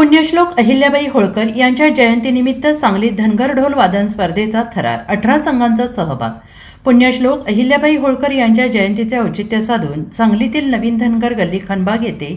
पुण्यश्लोक अहिल्याबाई होळकर यांच्या जयंतीनिमित्त सांगलीत धनगर ढोल वादन स्पर्धेचा थरार 18 संघांचा सहभाग. पुण्यश्लोक अहिल्याबाई होळकर यांच्या जयंतीचे औचित्य साधून सांगलीतील नवीन धनगर गल्ली खनबाग येथे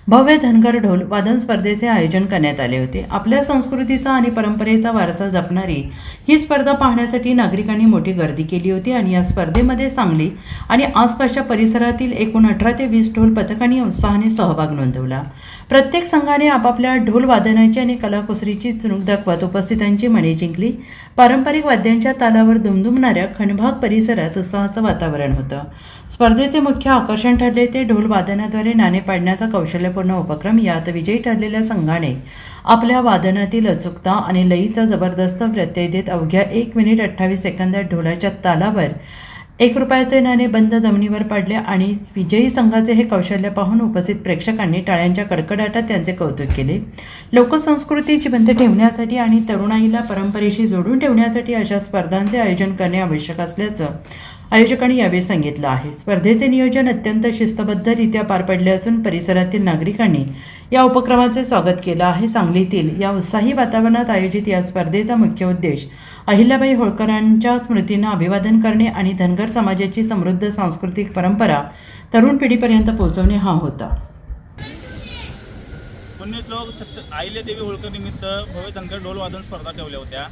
भव्य धनगर ढोल वादन स्पर्धेचे आयोजन करण्यात आले होते. आपल्या संस्कृतीचा आणि परंपरेचा वारसा जपणारी ही स्पर्धा पाहण्यासाठी नागरिकांनी मोठी गर्दी केली होती आणि या स्पर्धेमध्ये सांगली आणि आसपासच्या परिसरातील एकूण 18 ते 20 ढोल पथकांनी उत्साहाने सहभाग नोंदवला. प्रत्येक संघाने आपापल्या ढोल वादनाची आणि कलाकुसरीची चुणूक दाखवत उपस्थितांची मने जिंकली. पारंपरिक वाद्यांच्या तालावर दुमदुमणाऱ्या खनबाग परिसरात उत्साहाचं वातावरण होतं. स्पर्धेचे मुख्य आकर्षण ठरले ते ढोल वादनाद्वारे नाणे पाडण्याचा कौशल्यपूर्ण उपक्रम. यात विजयी ठरलेल्या संघाने आपल्या वादनातील अचूकता आणि लयीचा जबरदस्त प्रत्यय देत अवघ्या 1 मिनिट 28 सेकंदात ढोलाच्या तालावर 1 रुपयाचे नाणे बंद जमिनीवर पडले आणि विजयी संघाचे हे कौशल्य पाहून उपस्थित प्रेक्षकांनी टाळ्यांच्या कडकडाटात त्यांचे कौतुक केले. लोकसंस्कृती जिवंत ठेवण्यासाठी आणि तरुणाईला परंपरेशी जोडून ठेवण्यासाठी अशा स्पर्धांचे आयोजन करणे आवश्यक असल्याचं आयोजकांनी यावेळी सांगितलं आहे. स्पर्धेचे नियोजन अत्यंत शिस्तबद्धरित्या पार पडले असून परिसरातील नागरिकांनी या उपक्रमाचे स्वागत केलं आहे. सांगलीतील या उत्साही वातावरणात आयोजित या स्पर्धेचा मुख्य उद्देश अहिल्याबाई होळकरांच्या स्मृतींना अभिवादन करणे आणि धनगर समाजाची समृद्ध सांस्कृतिक परंपरा तरुण पिढीपर्यंत पोहोचवणे हा होता. पुण्यश्लोक अहिल्यादेवी होळकर निमित्त भव्य धनगर ढोल वादन स्पर्धा ठेवल्या होत्या.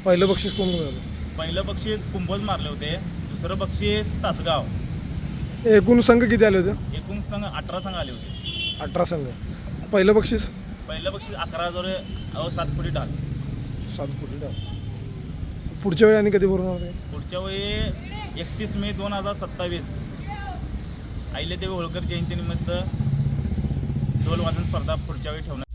पहिलं बक्षीस कोण मिळालं? पहिलं बक्षीस कुंभोज मारले होते. दुसरं बक्षीस तासगाव. एकूण संघ किती आले होते? एकूण संघ 18 संघ आले होते. 18 संघ. पहिलं बक्षीस 11,000 7 फुटी ढाल. 7 फुटी ढाल. पुढच्या वेळी आणि कधी भरवणार आहे? पुढच्या वेळी 31 मे 2027 अहिल्यादेवी होळकर जयंतीनिमित्त ढोल वादन स्पर्धा पुढच्या वेळी ठेवणार.